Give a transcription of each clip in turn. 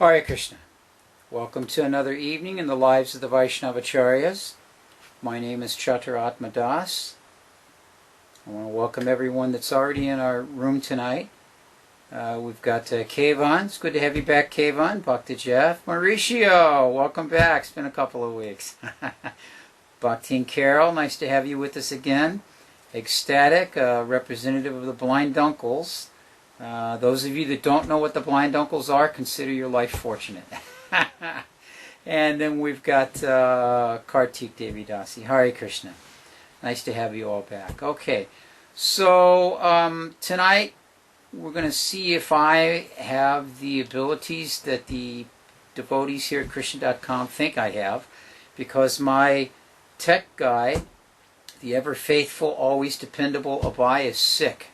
Hare Krishna. Welcome to another evening in the lives of the Vaishnava Acharyas. My name is Chaturatma Das. I want to welcome everyone that's already in our room tonight. We've got Kevan. It's good to have you back, Kevan. Bhakti Jeff. Mauricio, welcome back. It's been a couple of weeks. Bhakti and Carol, nice to have you with us again. Ecstatic, representative of the blind uncles. Those of you that don't know what the blind uncles are, consider your life fortunate. And then we've got Kartik Devidasi. Hare Krishna. Nice to have you all back. Okay, so tonight we're going to see if I have the abilities that the devotees here at Krishna.com think I have, because my tech guy, the ever-faithful, always dependable Abai, is sick.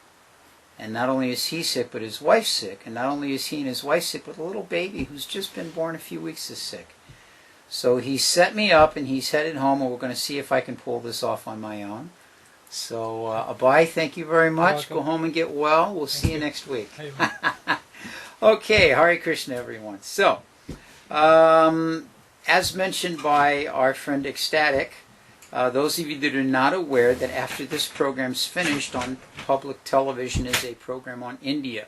And not only is he sick, but his wife's sick. And not only is he and his wife sick, but a little baby who's just been born a few weeks is sick. So he set me up and he's headed home, and we're going to see if I can pull this off on my own. So, Abai, thank you very much. Go home and get well. We'll see you next week. Okay, Hare Krishna, everyone. So, as mentioned by our friend Ecstatic, those of you that are not aware that after this program's finished on public television is a program on India.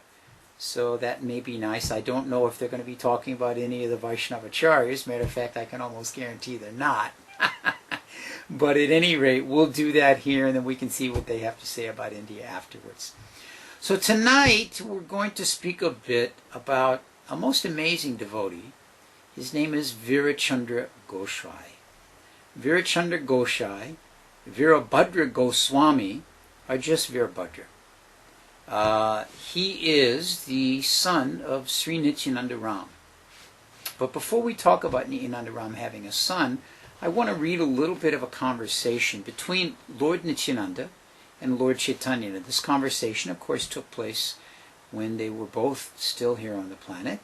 So that may be nice. I don't know if they're going to be talking about any of the Vaishnava Acharyas. Matter of fact, I can almost guarantee they're not. But at any rate, we'll do that here, and then we can see what they have to say about India afterwards. So tonight, we're going to speak a bit about a most amazing devotee. His name is Virabhadra Goswami. Virabhadra Goswami, Virabhadra Goswami, are just Virabhadra. He is the son of Sri Nityananda Ram. But before we talk about Nityananda Ram having a son, I want to read a little bit of a conversation between Lord Nityananda and Lord Chaitanya. This conversation, of course, took place when they were both still here on the planet,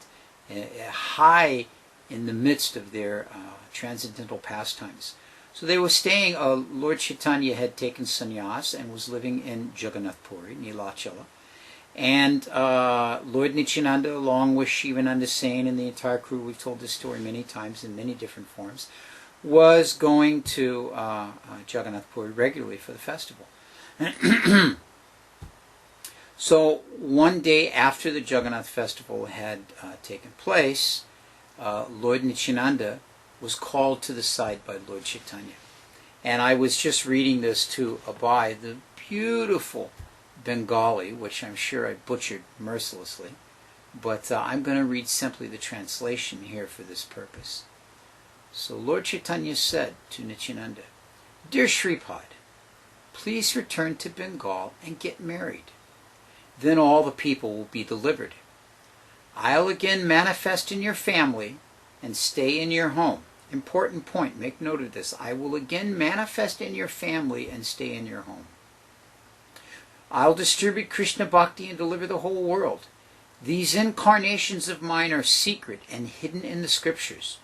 high in the midst of their transcendental pastimes. So they were staying, Lord Chaitanya had taken sannyas and was living in Jagannath Puri, Nilachala. And Lord Nityananda, along with Shivananda Sain and the entire crew, we've told this story many times in many different forms, was going to Jagannath Puri regularly for the festival. So one day after the Jagannath festival had taken place, Lord Nityananda was called to the side by Lord Chaitanya. And I was just reading this to Abai, the beautiful Bengali, which I'm sure I butchered mercilessly, but I'm going to read simply the translation here for this purpose. So Lord Chaitanya said to Nityananda, "Dear Shripad, please return to Bengal and get married. Then all the people will be delivered. I'll again manifest in your family and stay in your home." Important point, make note of this. I will again manifest in your family and stay in your home. I'll distribute Krishna Bhakti and deliver the whole world. These incarnations of mine are secret and hidden in the scriptures.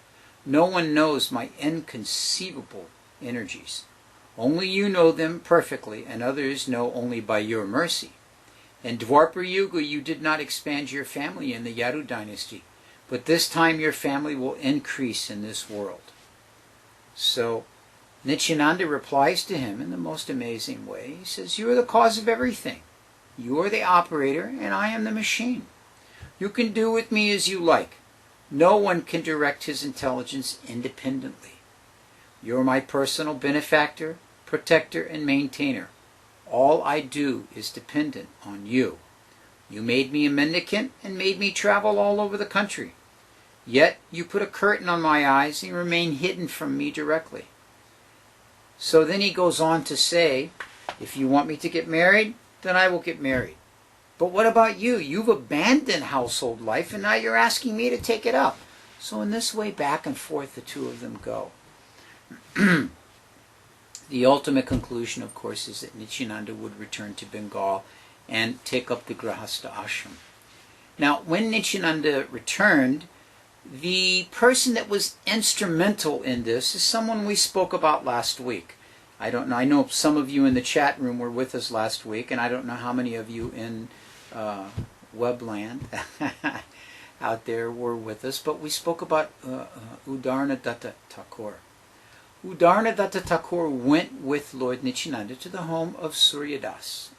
No one knows my inconceivable energies. Only you know them perfectly, and others know only by your mercy. In Dwapara Yuga you did not expand your family in the Yadu dynasty, but this time your family will increase in this world. So Nityananda replies to him in the most amazing way. He says, "You are the cause of everything. You are the operator, and I am the machine. You can do with me as you like. No one can direct his intelligence independently. You're my personal benefactor, protector, and maintainer. All I do is dependent on you. You made me a mendicant and made me travel all over the country. Yet you put a curtain on my eyes and remain hidden from me directly." So then he goes on to say, if you want me to get married, then I will get married. But what about you? You've abandoned household life and now you're asking me to take it up. So in this way, back and forth, the two of them go. The ultimate conclusion, of course, is that Nityananda would return to Bengal and take up the Grahastha ashram. Now, when Nityananda returned, the person that was instrumental in this is someone we spoke about last week. I don't know. I know some of you in the chat room were with us last week, and I don't know how many of you in Webland. out there were with us, but we spoke about Udarnadatta Thakur. Udarnadatta Thakur went with Lord Nityananda to the home of Suryadas.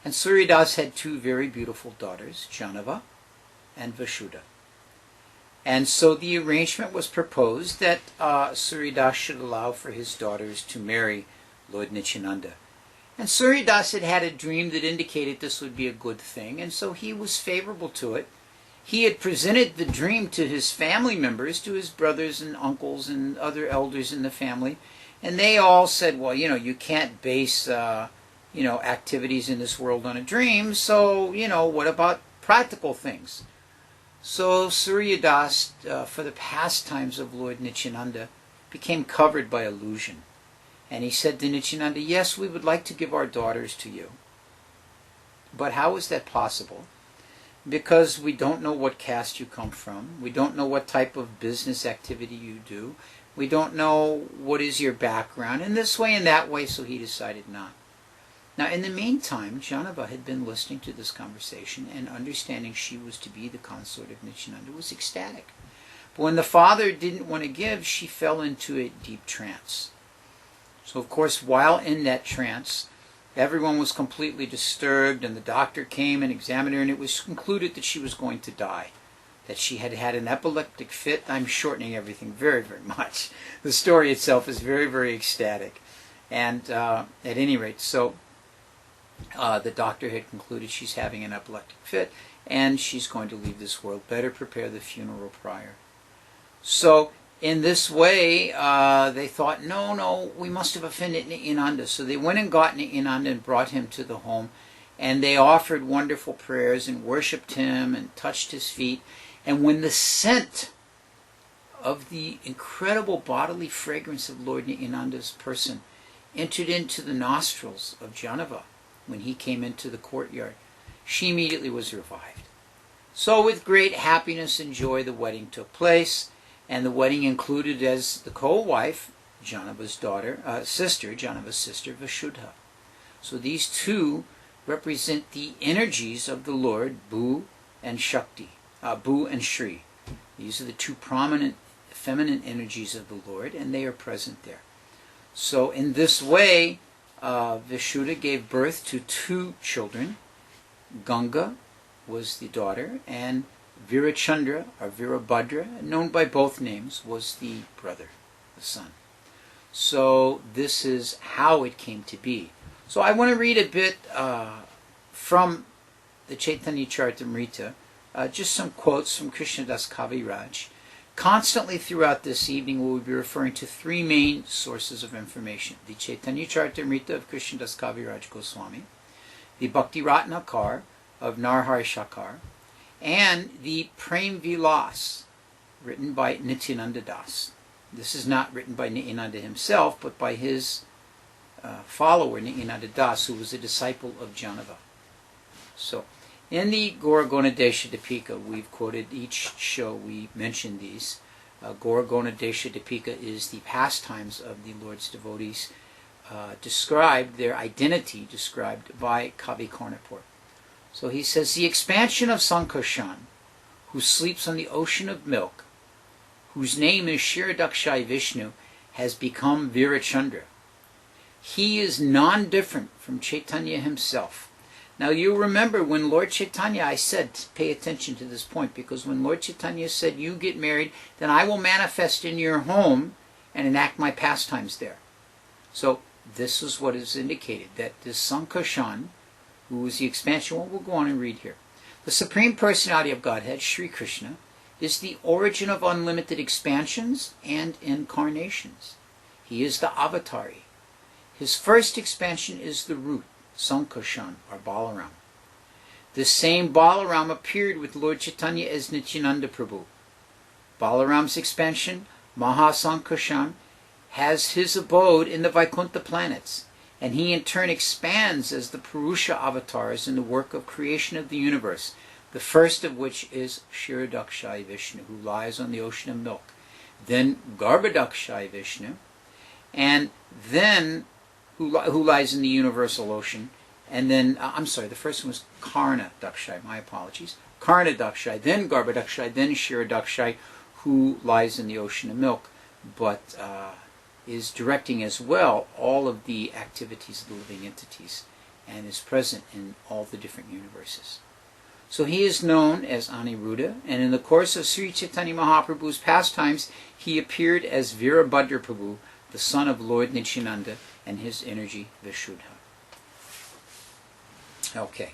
And Suryadas had two very beautiful daughters, Janava and Vasudha. And so the arrangement was proposed that Suryadas should allow for his daughters to marry Lord Nityananda. And Suryadas had had a dream that indicated this would be a good thing, and so he was favorable to it. He had presented the dream to his family members, to his brothers and uncles and other elders in the family, and they all said, well, you can't base, activities in this world on a dream, so, what about practical things? So Suryadas, for the pastimes of Lord Nityananda, became covered by illusion. And he said to Nityananda, yes, we would like to give our daughters to you. But how is that possible? Because we don't know what caste you come from. We don't know what type of business activity you do. We don't know what is your background. In this way and that way, so he decided not. Now, in the meantime, Janava had been listening to this conversation and understanding she was to be the consort of Nityananda, was ecstatic. But when the father didn't want to give, she fell into a deep trance. So, of course, while in that trance, everyone was completely disturbed, and the doctor came and examined her, and it was concluded that she was going to die, that she had had an epileptic fit. I'm shortening everything very, very much. The story itself is very, very ecstatic. And at any rate, so the doctor had concluded she's having an epileptic fit, and she's going to leave this world. Better prepare the funeral prior. So, in this way, they thought, no, we must have offended Nityananda. So they went and got Nityananda and brought him to the home. And they offered wonderful prayers and worshipped him and touched his feet. And when the scent of the incredible bodily fragrance of Lord Nityananda's person entered into the nostrils of Janava when he came into the courtyard, she immediately was revived. So with great happiness and joy, the wedding took place. And the wedding included as the co-wife, Janava's sister, Vasudha. So these two represent the energies of the Lord, Bu and Shakti, Bu and Shri. These are the two prominent feminine energies of the Lord, and they are present there. So in this way, Vasudha gave birth to two children. Ganga was the daughter, and Virachandra, or Virabhadra, known by both names, was the brother, the son. So this is how it came to be. So I want to read a bit from the Chaitanya Charitamrita, just some quotes from Krishnadas Kaviraj. Constantly throughout this evening we will be referring to three main sources of information: the Chaitanya Charitamrita of Krishnadas Kaviraj Goswami, the Bhakti Ratnakar of Narhar Shakar, and the Prem Vilas, written by Nityananda Das. This is not written by Nityananda himself, but by his follower, Nityananda Das, who was a disciple of Janava. So, in the Gauragona Desha Dipika, we've quoted each show, we mentioned these. Gauragona Desha Dipika is the pastimes of the Lord's devotees, described, their identity described by Kavi Karnapur. So he says, the expansion of Sankarshan, who sleeps on the ocean of milk, whose name is Kshirodakshai Vishnu, has become Virachandra. He is non-different from Chaitanya himself. Now you remember when Lord Chaitanya, I said, pay attention to this point, because when Lord Chaitanya said, you get married, then I will manifest in your home and enact my pastimes there. So this is what is indicated, that this Sankarshan, who is the expansion, well, we'll go on and read here. The Supreme Personality of Godhead, Sri Krishna, is the origin of unlimited expansions and incarnations. He is the avatari. His first expansion is the root, Sankarshan, or Balaram. This same Balaram appeared with Lord Chaitanya as Nityananda Prabhu. Balaram's expansion, Mahasankarshan, has his abode in the Vaikuntha planets, and he in turn expands as the Purusha avatars in the work of creation of the universe, the first of which is Kshirodakshai Vishnu, who lies on the ocean of milk, then Garbhodakshai Vishnu, and then who lies in the universal ocean, and then, the first one was Karna Dakshai, my apologies, Karnadakshai, then Garbhodakshai, then Kshirodakshai, who lies in the ocean of milk, but is directing as well all of the activities of the living entities, and is present in all the different universes. So he is known as Aniruddha, and in the course of Sri Chaitanya Mahaprabhu's pastimes, he appeared as Virabhadra Prabhu, the son of Lord Nityananda, and his energy Vishuddha. Okay.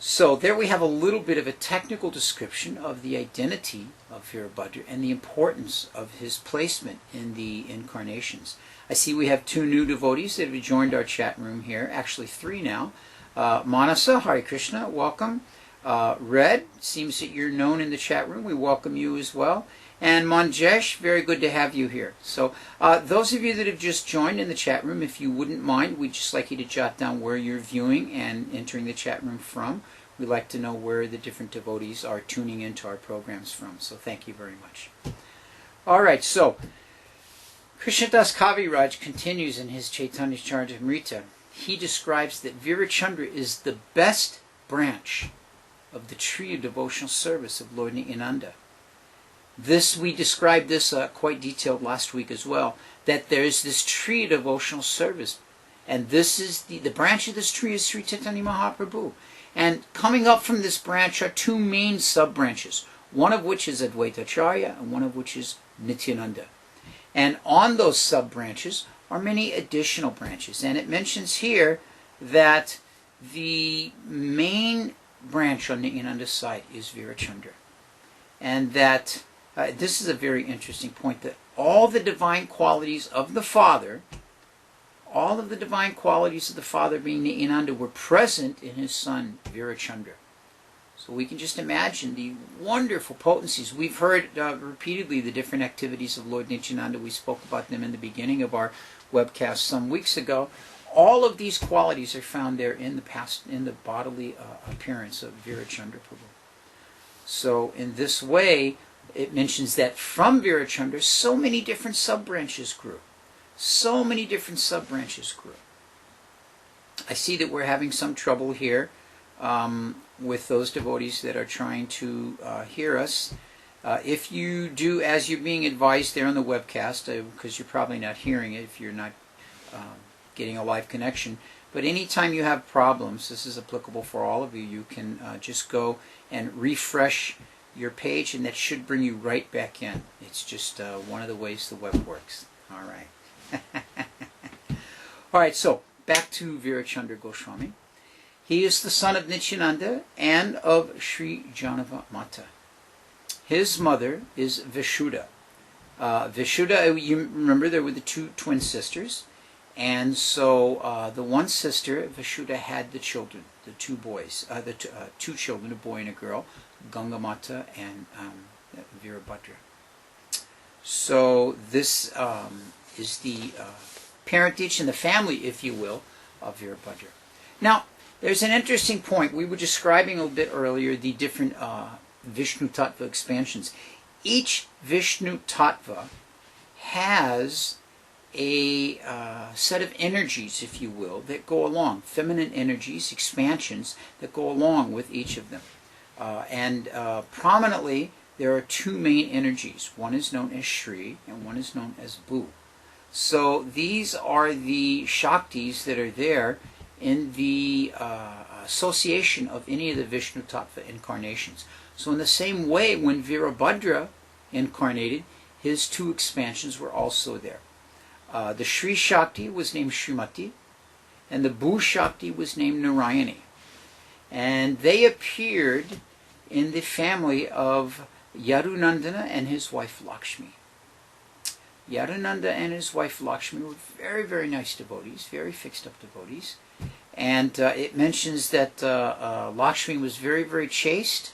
So there we have a little bit of a technical description of the identity of Virabhadra and the importance of his placement in the incarnations. I see we have 2 new devotees that have joined our chat room here, actually 3 now. Manasa, Hare Krishna, welcome. Red, seems that you're known in the chat room. We welcome you as well. And Manjesh, very good to have you here. So those of you that have just joined in the chat room, if you wouldn't mind, we'd just like you to jot down where you're viewing and entering the chat room from. We'd like to know where the different devotees are tuning into our programs from. So thank you very much. All right, so Krishnadas Kaviraj continues in his Chaitanya Charitamrita. He describes that Virachandra is the best branch of the tree of devotional service of Lord Nityananda. We described this quite detailed last week as well, that there's this tree of devotional service, and this is the branch of this tree is Sri Chaitanya Mahaprabhu. And coming up from this branch are 2 main sub-branches, one of which is Advaitacharya and one of which is Nityananda. And on those sub-branches are many additional branches. And it mentions here that the main branch on Nityananda's side is Virachandra. And that this is a very interesting point, that all the divine qualities of the Father, all of the divine qualities of the Father being Nityananda, were present in his son Virachandra. So we can just imagine the wonderful potencies. We've heard repeatedly the different activities of Lord Nityananda. We spoke about them in the beginning of our webcast some weeks ago. All of these qualities are found there in the bodily appearance of Virachandra Prabhu. So in this way, it mentions that from Virachandra, so many different sub-branches grew. So many different sub-branches grew. I see that we're having some trouble here with those devotees that are trying to hear us. If you do as you're being advised there on the webcast, because you're probably not hearing it if you're not getting a live connection, but anytime you have problems, this is applicable for all of you, you can just go and refresh your page, and that should bring you right back in. It's just one of the ways the web works. All right. All right, so back to Virachandra Goswami. He is the son of Nityananda and of Sri Janava Mata. His mother is Vishuddha. Vishuddha, you remember there were the 2 twin sisters, and so the one sister, Vishuddha, had the children, the 2 boys, the 2 children, a boy and a girl, Ganga Mata and Virabhadra. So this is the parentage and the family, if you will, of Virabhadra. Now, there's an interesting point. We were describing a bit earlier the different Vishnu Tattva expansions. Each Vishnu Tattva has a set of energies, if you will, that go along, feminine energies, expansions that go along with each of them. And prominently, there are 2 main energies. One is known as Shri, and one is known as Bu. So these are the Shaktis that are there in the association of any of the Vishnu Tattva incarnations. So in the same way, when Virabhadra incarnated, his 2 expansions were also there. The Shri Shakti was named Srimati, and the Bu Shakti was named Narayani. And they appeared in the family of Yadunandana and his wife Lakshmi. Yadunanda and his wife Lakshmi were very, very nice devotees, very fixed up devotees. And it mentions that Lakshmi was very, very chaste,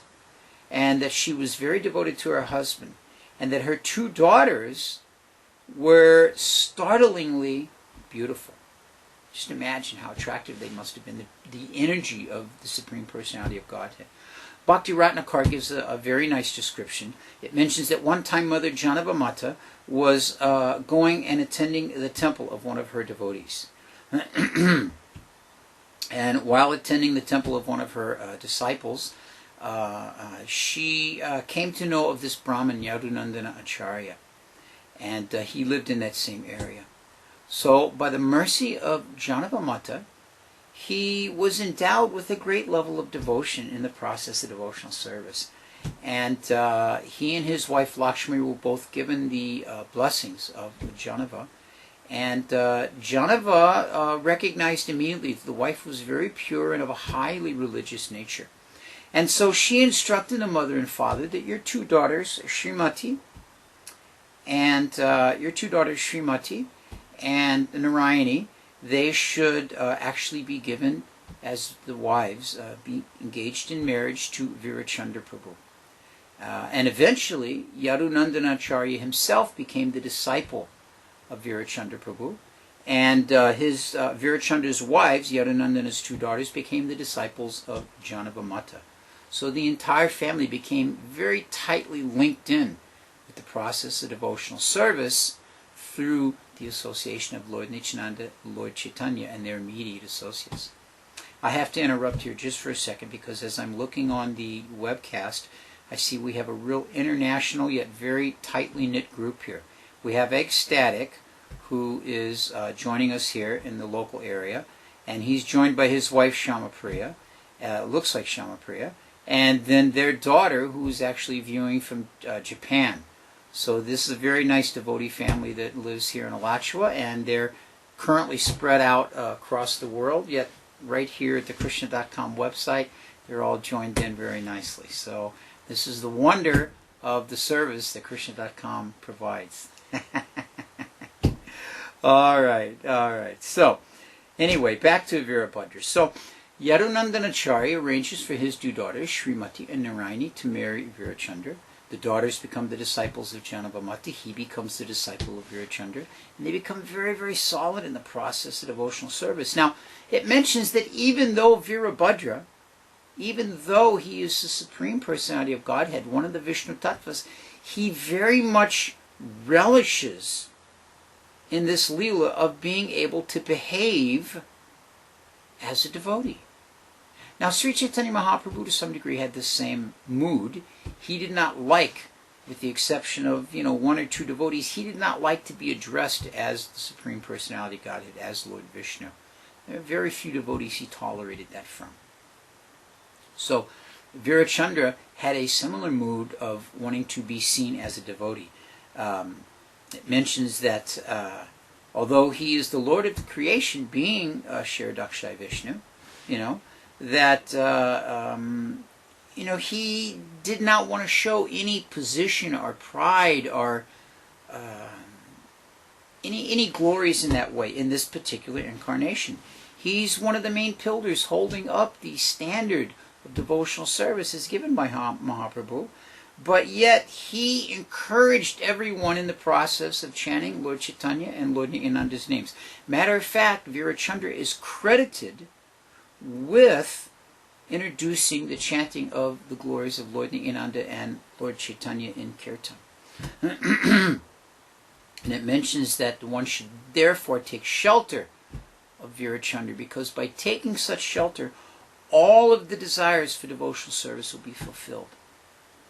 and that she was very devoted to her husband, and that her 2 daughters were startlingly beautiful. Just imagine how attractive they must have been, the energy of the Supreme Personality of Godhead. Bhakti Ratnakar gives a very nice description. It mentions that one time Mother Janava Mata was going and attending the temple of one of her devotees. And while attending the temple of one of her disciples, she came to know of this Brahmin, Yadunandana Acharya, and he lived in that same area. So, by the mercy of Janavamata, he was endowed with a great level of devotion in the process of devotional service. And he and his wife Lakshmi were both given the blessings of Janava. And Janava recognized immediately that the wife was very pure and of a highly religious nature. And so she instructed the mother and father that your two daughters, Srimati and Narayani, they should actually be given as the wives, be engaged in marriage to Virachandra Prabhu. And eventually, Yadunandanacharya himself became the disciple of Virachandra Prabhu, and his Virachandra's wives, Yadunandana's two daughters, became the disciples of Janavamata. So the entire family became very tightly linked in with the process of devotional service through the association of Lord Nityananda, Lord Chaitanya, and their immediate associates. I have to interrupt here just for a second, because as I'm looking on the webcast, I see we have a real international yet very tightly knit group here. We have Ecstatic, who is joining us here in the local area, and he's joined by his wife Shamapriya, looks like Shamapriya, and then their daughter, who's actually viewing from Japan. So this is a very nice devotee family that lives here in Alachua, and they're currently spread out across the world, yet right here at the Krishna.com website, they're all joined in very nicely. So this is the wonder of the service that Krishna.com provides. All right. So, anyway, back to Virabhadra. So, Yadunandanacharya arranges for his two daughters, Srimati and Narayani, to marry Virachandra. The daughters become the disciples of Janavamata. He becomes the disciple of Virachandra. And they become very, very solid in the process of devotional service. Now, it mentions that even though Virabhadra, even though he is the Supreme Personality of Godhead, one of the Vishnu Tattvas, he very much relishes in this Leela of being able to behave as a devotee. Now, Sri Chaitanya Mahaprabhu to some degree had the same mood. He did not like, with the exception of one or two devotees, he did not like to be addressed as the Supreme Personality of Godhead, as Lord Vishnu. There are very few devotees he tolerated that from. So, Virachandra had a similar mood of wanting to be seen as a devotee. It mentions that although he is the Lord of the creation, being Shiradakshay Vishnu, that he did not want to show any position or pride or any glories in that way in this particular incarnation. He's one of the main pillars holding up the standard of devotional service as given by Mahaprabhu, but yet he encouraged everyone in the process of chanting Lord Chaitanya and Lord Nityananda's names. Matter of fact, Virachandra is credited with introducing the chanting of the glories of Lord Nityananda and Lord Chaitanya in Kirtan. And it mentions that one should therefore take shelter of Virachandra, because by taking such shelter, all of the desires for devotional service will be fulfilled.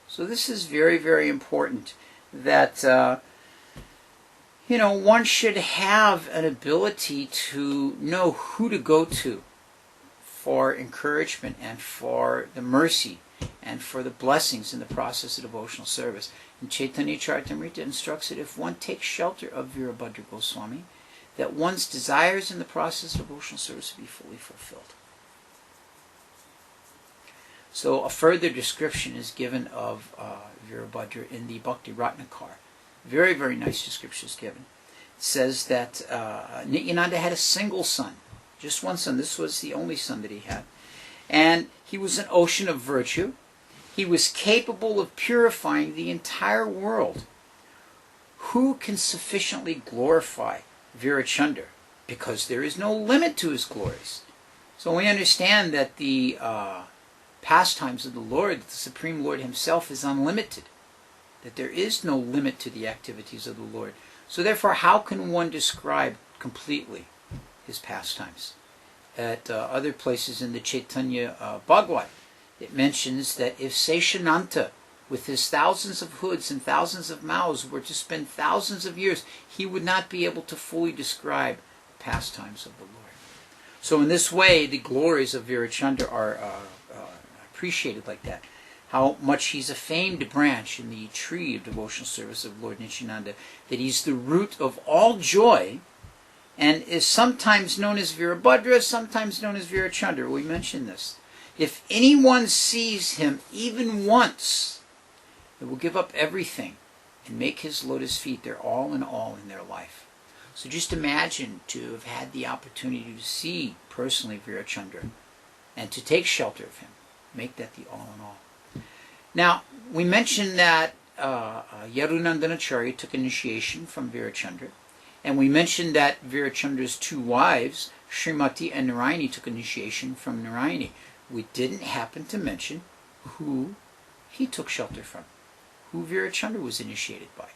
So this is very, very important, that one should have an ability to know who to go to for encouragement and for the mercy and for the blessings in the process of devotional service. And Chaitanya Charitamrita instructs that if one takes shelter of Virabhadra Goswami, that one's desires in the process of devotional service will be fully fulfilled. So a further description is given of Virabhadra in the Bhakti Ratnakar. Very, very nice description is given. It says that Nityananda had a single son, just one son. This was the only son that he had. And he was an ocean of virtue. He was capable of purifying the entire world. Who can sufficiently glorify Virachandra? Because there is no limit to his glories. So we understand that the pastimes of the Lord, the Supreme Lord himself, is unlimited. That there is no limit to the activities of the Lord. So therefore, how can one describe completely his pastimes? At other places in the Chaitanya Bhagavat, it mentions that if Seshananta, with his thousands of hoods and thousands of mouths, were to spend thousands of years, he would not be able to fully describe the pastimes of the Lord. So in this way, the glories of Virachandra are appreciated like that. How much he's a famed branch in the tree of devotional service of Lord Nityananda, that he's the root of all joy, and is sometimes known as Virabhadra, sometimes known as Virachandra. We mentioned this. If anyone sees him even once, they will give up everything and make his lotus feet their all in all in their life. So just imagine to have had the opportunity to see personally Virachandra and to take shelter of him. Make that the all in all. Now, we mentioned that Yadunandanacharya took initiation from Virachandra, and we mentioned that Virachandra's two wives, Srimati and Narayani, took initiation from Narayani. We didn't happen to mention who he took shelter from, who Virachandra was initiated by.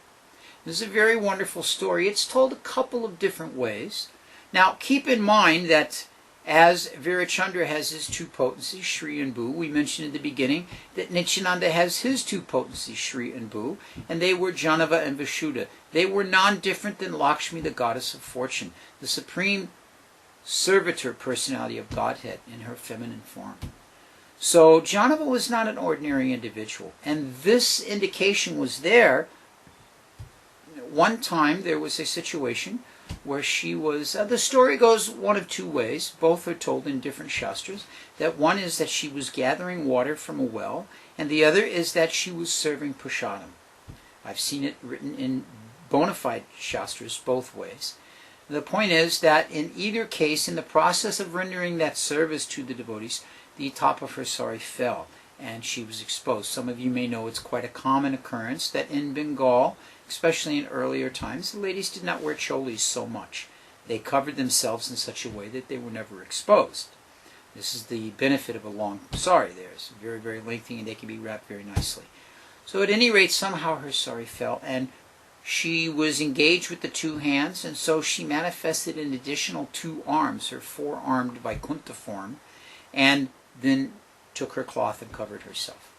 This is a very wonderful story. It's told a couple of different ways. Now, keep in mind that as Virachandra has his two potencies, Shri and Bhu, we mentioned in the beginning that Nityananda has his two potencies, Shri and Bhu, and they were Janava and Vishuddha. They were non-different than Lakshmi, the goddess of fortune, the supreme servitor personality of Godhead in her feminine form. So Janava was not an ordinary individual, and this indication was there. One time there was a situation where she was, the story goes one of two ways, both are told in different shastras, that one is that she was gathering water from a well, and the other is that she was serving prasadam. I've seen it written in bona fide shastras both ways. The point is that in either case, in the process of rendering that service to the devotees, the top of her sari fell, and she was exposed. Some of you may know it's quite a common occurrence that in Bengal, especially in earlier times, the ladies did not wear cholis so much. They covered themselves in such a way that they were never exposed. This is the benefit of a long sari there. It's very, very lengthy, and they can be wrapped very nicely. So at any rate, somehow her sari fell, and she was engaged with the two hands, and so she manifested an additional two arms, her four-armed Vaikuntha form, and then took her cloth and covered herself.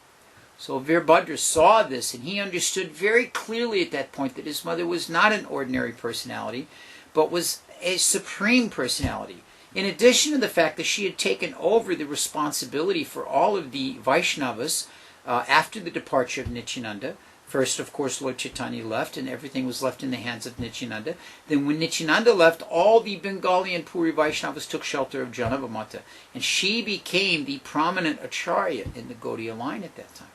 So Virabhadra saw this, and he understood very clearly at that point that his mother was not an ordinary personality, but was a supreme personality. In addition to the fact that she had taken over the responsibility for all of the Vaishnavas after the departure of Nityananda. First, of course, Lord Chaitanya left, and everything was left in the hands of Nityananda. Then when Nityananda left, all the Bengali and Puri Vaishnavas took shelter of Janava Mata, and she became the prominent acharya in the Gaudiya line at that time.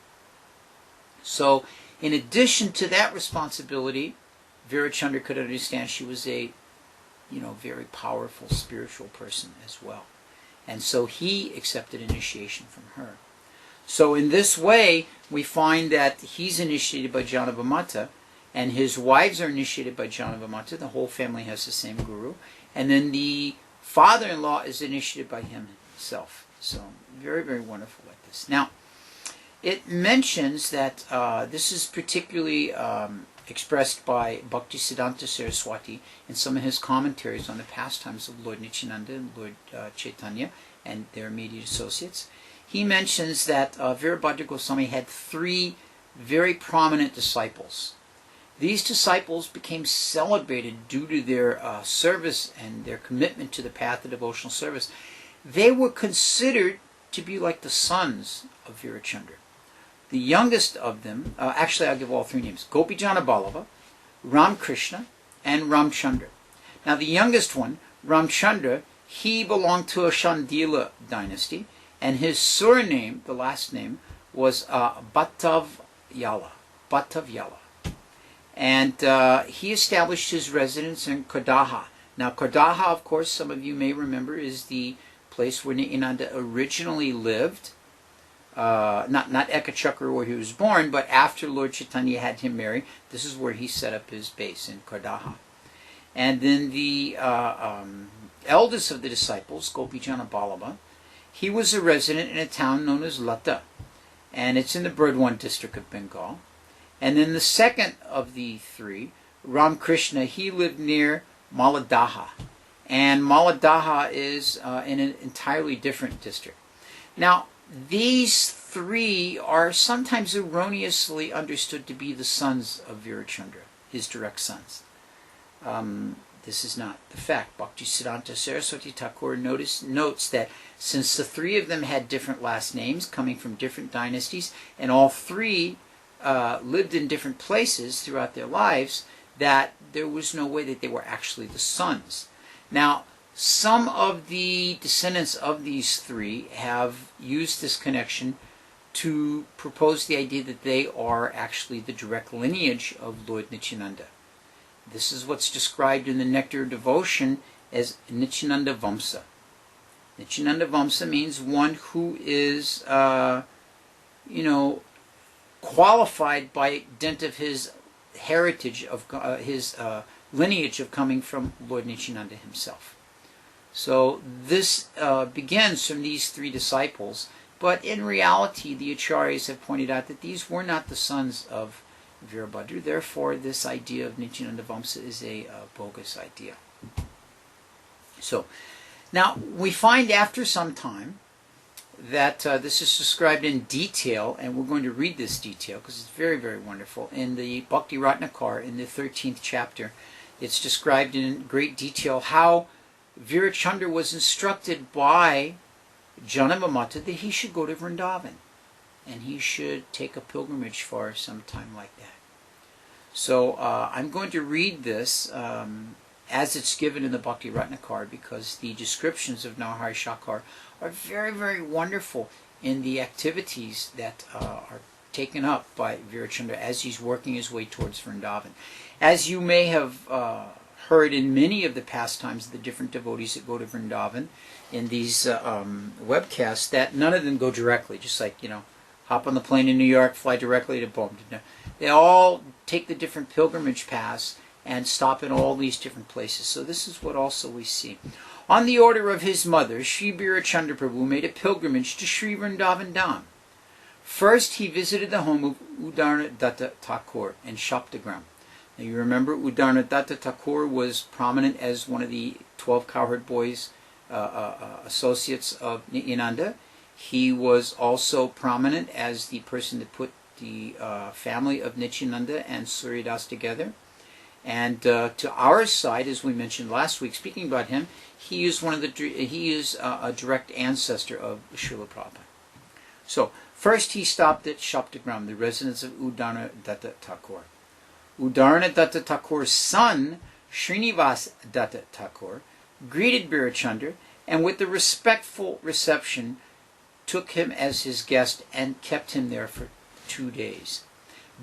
So, in addition to that responsibility, Virachandra could understand she was a, very powerful spiritual person as well. And so he accepted initiation from her. So in this way, we find that he's initiated by Janava Mata, and his wives are initiated by Janava Mata. The whole family has the same guru. And then the father-in-law is initiated by himself. So very, very wonderful like this. Now, it mentions that this is particularly expressed by Bhaktisiddhanta Saraswati in some of his commentaries on the pastimes of Lord Nityananda and Lord Chaitanya and their immediate associates. He mentions that Virabhadra Goswami had three very prominent disciples. These disciples became celebrated due to their service and their commitment to the path of devotional service. They were considered to be like the sons of Virachandra. The youngest of them, actually I'll give all three names, Gopijana Ballava, Ramkrishna, and Ramchandra. Now the youngest one, Ramchandra, he belonged to a Chandila dynasty, and his surname, the last name, was Bhattavyala. And he established his residence in Kardaha. Now Kardaha, of course, some of you may remember, is the place where Nityananda originally lived. Not Ekachakra where he was born, but after Lord Chaitanya had him marry, this is where he set up his base, in Kardaha. And then the eldest of the disciples, Gopijana Ballava, he was a resident in a town known as Lata, and it's in the Burdwan district of Bengal. And then the second of the three, Ramkrishna, he lived near Maladaha, and Maladaha is in an entirely different district. Now, these three are sometimes erroneously understood to be the sons of Virachandra, his direct sons. This is not the fact. Bhaktisiddhanta Saraswati Thakur notes that since the three of them had different last names coming from different dynasties, and all three lived in different places throughout their lives, that there was no way that they were actually the sons. Now, some of the descendants of these three have used this connection to propose the idea that they are actually the direct lineage of Lord Nityananda. This is what's described in the Nectar of Devotion as Nityananda Vamsa. Nityananda Vamsa means one who is, qualified by dint of his heritage, of his lineage of coming from Lord Nityananda himself. So this begins from these three disciples, but in reality the Acharyas have pointed out that these were not the sons of Virabhadra. Therefore, this idea of Nityananda Vamsa is a bogus idea. So, now we find after some time that this is described in detail, and we're going to read this detail because it's very, very wonderful. In the Bhakti Ratnakar, in the 13th chapter, it's described in great detail how Virachandra was instructed by Janamamata that he should go to Vrindavan, and he should take a pilgrimage for some time like that. So I'm going to read this as it's given in the Bhakti Ratnakar, because the descriptions of Narahari Shakar are very, very wonderful in the activities that are taken up by Virachandra as he's working his way towards Vrindavan. As you may have heard in many of the pastimes of the different devotees that go to Vrindavan in these webcasts, that none of them go directly, just like, hop on the plane in New York, fly directly to Boom. They all take the different pilgrimage paths and stop in all these different places. So this is what also we see. On the order of his mother, Sri Birachandra Prabhu made a pilgrimage to Sri Vrindavan Dham. First, he visited the home of Udarnadatta Thakur in Shaptagram. Now you remember Udarnadatta Thakur was prominent as one of the 12 cowherd boys associates of Nityananda. He was also prominent as the person that put the family of Nityananda and Suryadas together. And to our side, as we mentioned last week, speaking about him, he is a direct ancestor of Srila Prabhupada. So first he stopped at Shaptagram, the residence of Udarnadatta Thakur. Udarnadatta Thakur's son, Srinivas Datta Thakur, greeted Birachandra, and with a respectful reception took him as his guest and kept him there for 2 days.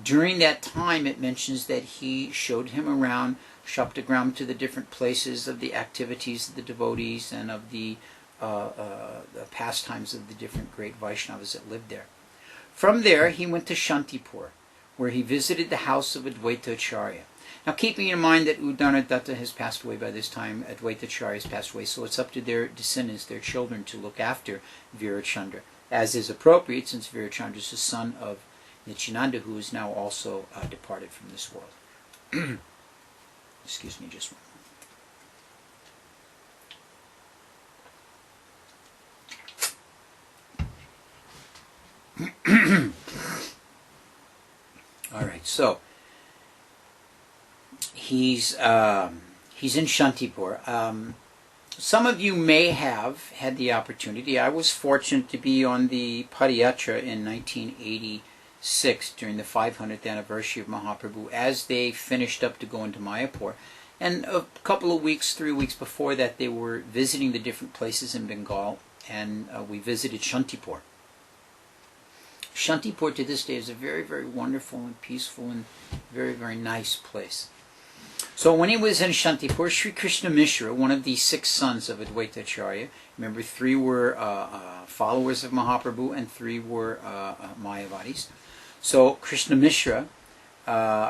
During that time, it mentions that he showed him around Shaptagram to the different places of the activities of the devotees and of the pastimes of the different great Vaishnavas that lived there. From there, he went to Shantipur, where he visited the house of Advaita Acharya. Now, keeping in mind that Udarnadatta has passed away by this time, Advaita Acharya has passed away, so it's up to their descendants, their children, to look after Virachandra, as is appropriate, since Virachandra is the son of Nityananda, who is now also departed from this world. Excuse me just one moment. All right, so he's in Shantipur. Some of you may have had the opportunity. I was fortunate to be on the Padayatra in 1986 during the 500th anniversary of Mahaprabhu as they finished up to go into Mayapur. And a couple of weeks, 3 weeks before that, they were visiting the different places in Bengal, and we visited Shantipur. Shantipur to this day is a very, very wonderful and peaceful and very, very nice place. So when he was in Shantipur, Sri Krishna Mishra, one of the 6 sons of Advaita Acharya, remember 3 were followers of Mahaprabhu and 3 were Mayavadis. So Krishna Mishra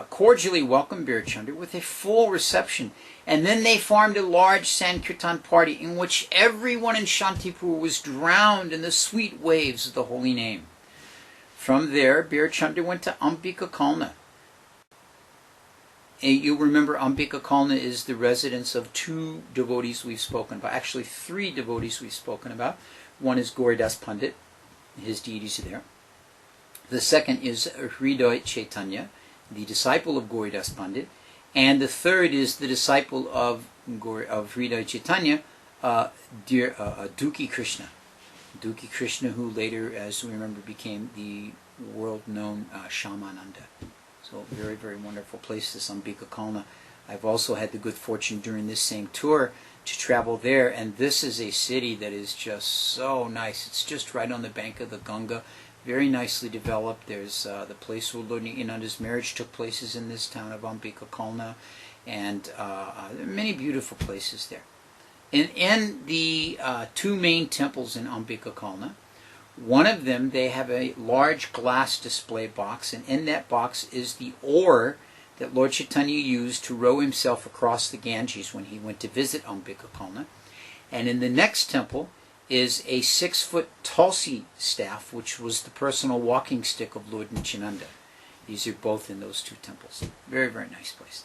cordially welcomed Birachandra with a full reception, and then they formed a large Sankirtan party in which everyone in Shantipur was drowned in the sweet waves of the holy name. From there, Birachandra went to Ambika Kalna. You remember Ambika Kalna is the residence of 2 devotees we've spoken about, actually 3 devotees we've spoken about. One is Gauridas Pandit, his deities are there. The second is Hridoy Chaitanya, the disciple of Gauridas Pandit. And the third is the disciple of Hridoy Chaitanya, Dukhi Krishna. Dukhi Krishna, who later, as we remember, became the world-known Shyamananda. So very, very wonderful place, this Ambika Kalna. I've also had the good fortune during this same tour to travel there, and this is a city that is just so nice. It's just right on the bank of the Ganga, very nicely developed. There's the place where Lord Nityananda's marriage took place is in this town of Ambika Kalna, and there are many beautiful places there. In the two main temples in Ambika Kalna, one of them, they have a large glass display box, and in that box is the oar that Lord Chaitanya used to row himself across the Ganges when he went to visit Ambika Kalna. And in the next temple is a 6-foot Tulsi staff, which was the personal walking stick of Lord Nityananda. These are both in those two temples. Very, very nice place.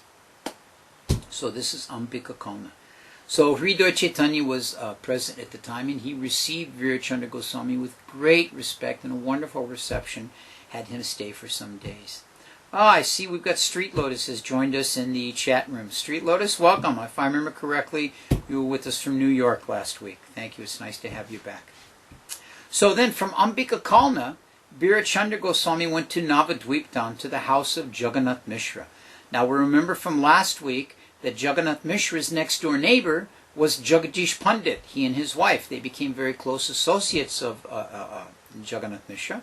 So this is Ambika Kalna. So Hridoy Chaitanya was present at the time, and he received Virabhadra Goswami with great respect and a wonderful reception, had him stay for some days. I see we've got Street Lotus has joined us in the chat room. Street Lotus, welcome. If I remember correctly, you were with us from New York last week. Thank you. It's nice to have you back. So then from Ambika Kalna, Virabhadra Goswami went to Navadvip down to the house of Jagannath Mishra. Now we remember from last week that Jagannath Mishra's next door neighbor was Jagadish Pandit. He and his wife, they became very close associates of Jagannath Mishra.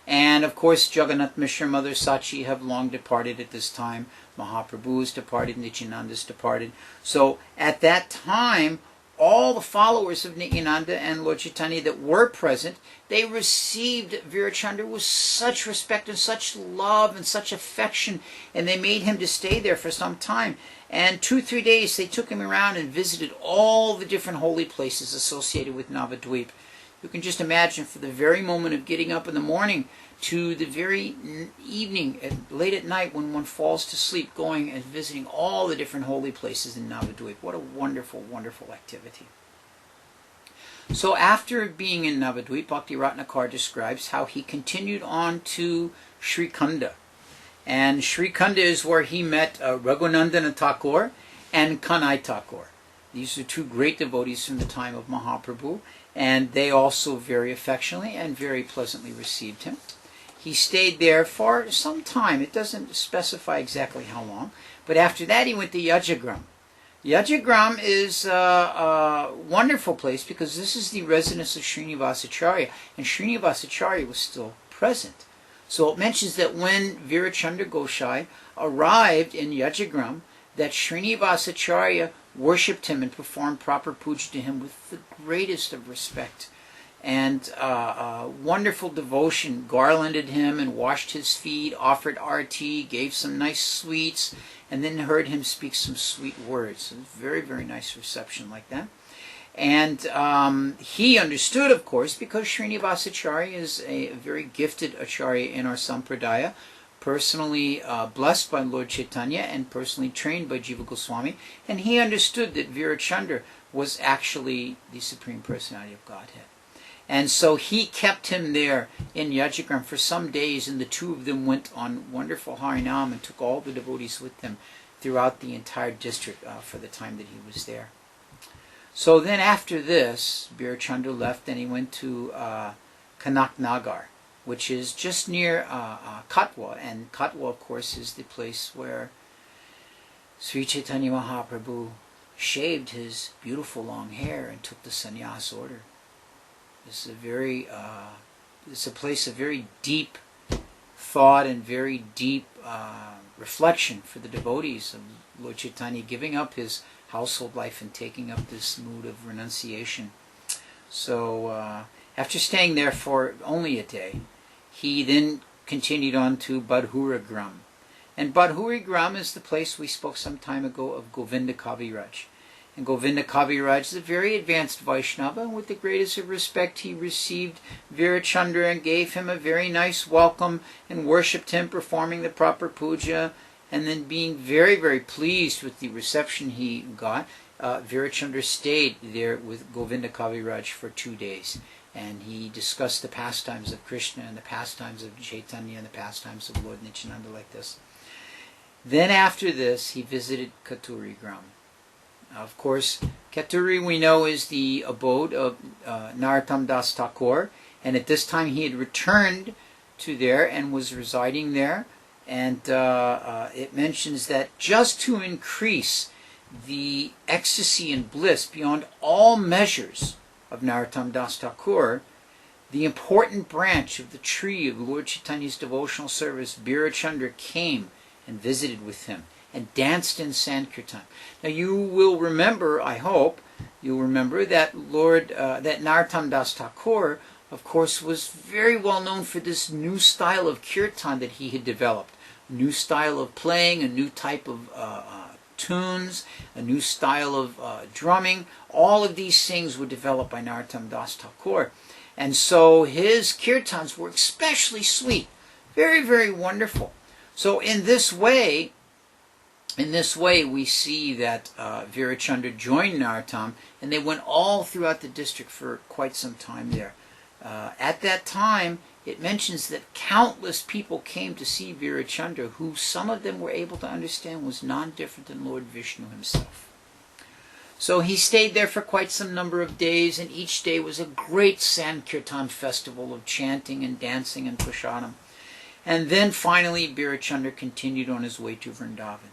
And of course Jagannath Mishra, Mother Sachi have long departed at this time. Mahaprabhu has departed, Nityananda has departed. So at that time, all the followers of Nityananda and Lord Chaitanya that were present, they received Virachandra with such respect and such love and such affection, and they made him to stay there for some time. And 2-3 days they took him around and visited all the different holy places associated with Navadvip. You can just imagine, for the very moment of getting up in the morning to the very evening, late at night when one falls to sleep, going and visiting all the different holy places in Navadvip. What a wonderful, wonderful activity. So after being in Navadvip, Bhakti Ratnakar describes how he continued on to Srikunda. And Srikunda is where he met Raghunandana Thakur and Kanai Thakur. These are two great devotees from the time of Mahaprabhu, and they also very affectionately and very pleasantly received him. He stayed there for some time. It doesn't specify exactly how long, but after that he went to Yajagram. Yajagram is a wonderful place because this is the residence of Srinivasacharya, and Srinivasacharya was still present. So it mentions that when Virachandra Gosai arrived in Yajagram, that Srinivasacharya worshipped him and performed proper puja to him with the greatest of respect and wonderful devotion, garlanded him and washed his feet, offered arti, gave some nice sweets, and then heard him speak some sweet words. So very, very nice reception like that. And he understood, of course, because Srinivasacharya is a very gifted acharya in our sampradaya, personally blessed by Lord Chaitanya and personally trained by Jiva Goswami, and he understood that Virachandra was actually the Supreme Personality of Godhead. And so he kept him there in Yajagram for some days, and the two of them went on wonderful Harinam and took all the devotees with them throughout the entire district for the time that he was there. So then after this, Virachandra left and he went to Kanaknagar, which is just near Katwa. And Katwa, of course, is the place where Sri Chaitanya Mahaprabhu shaved his beautiful long hair and took the sannyas order. This is a place of very deep thought and very deep reflection for the devotees of Lord Chaitanya, giving up his household life and taking up this mood of renunciation. So after staying there for only a day, he then continued on to Badhuragram. And Badhuragram is the place we spoke some time ago of Govinda Kaviraj. And Govinda Kaviraj is a very advanced Vaisnava, and with the greatest of respect he received Virachandra and gave him a very nice welcome and worshipped him, performing the proper puja, and then being very, very pleased with the reception he got, Virachandra stayed there with Govinda Kaviraj for 2 days. and he discussed the pastimes of Krishna and the pastimes of Chaitanya and the pastimes of Lord Nityananda like this. Then after this, he visited Katuri Gram. Of course, Katuri, we know, is the abode of Narottam Das Thakur, and at this time he had returned to there and was residing there. And it mentions that just to increase the ecstasy and bliss beyond all measures of Narottam Das Thakur, the important branch of the tree of Lord Chaitanya's devotional service, Birachandra, came and visited with him and danced in Sankirtan. Now you will remember, I hope, you'll remember that that Narottam Das Thakur, of course, was very well known for this new style of kirtan that he had developed. A new style of playing, a new type of tunes, a new style of drumming. All of these things were developed by Narottam Das Thakur. And so his kirtans were especially sweet, very, very wonderful. So in this way we see that Virachandra joined Narottam, and they went all throughout the district for quite some time there. At that time, it mentions that countless people came to see Virachandra, who some of them were able to understand was non-different than Lord Vishnu himself. So he stayed there for quite some number of days, and each day was a great Sankirtan festival of chanting and dancing and prasadam. And then finally Virachandra continued on his way to Vrindavan.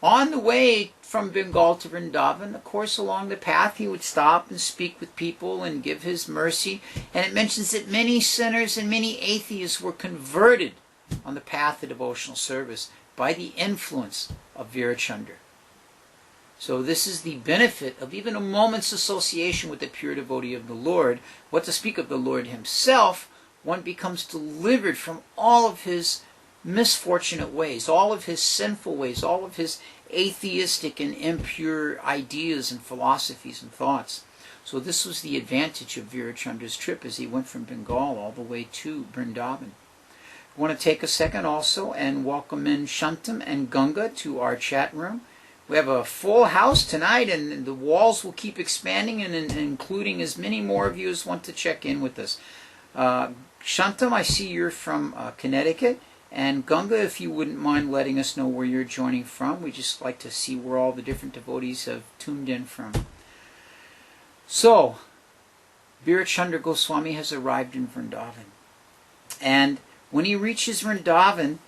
On the way from Bengal to Vrindavan, of course, along the path he would stop and speak with people and give his mercy. And it mentions that many sinners and many atheists were converted on the path of devotional service by the influence of Virachandra. So this is the benefit of even a moment's association with the pure devotee of the Lord. What to speak of the Lord himself, one becomes delivered from all of his misfortunate ways, all of his sinful ways, all of his atheistic and impure ideas and philosophies and thoughts. So this was the advantage of Virachandra's trip as he went from Bengal all the way to Vrindavan. I want to take a second also and welcome in Shantam and Ganga to our chat room. We have a full house tonight, and the walls will keep expanding and including as many more of you as want to check in with us. Shantam, I see you're from Connecticut. And Ganga, if you wouldn't mind letting us know where you're joining from. We'd just like to see where all the different devotees have tuned in from. So, Virachandra Goswami has arrived in Vrindavan. And when he reaches Vrindavan,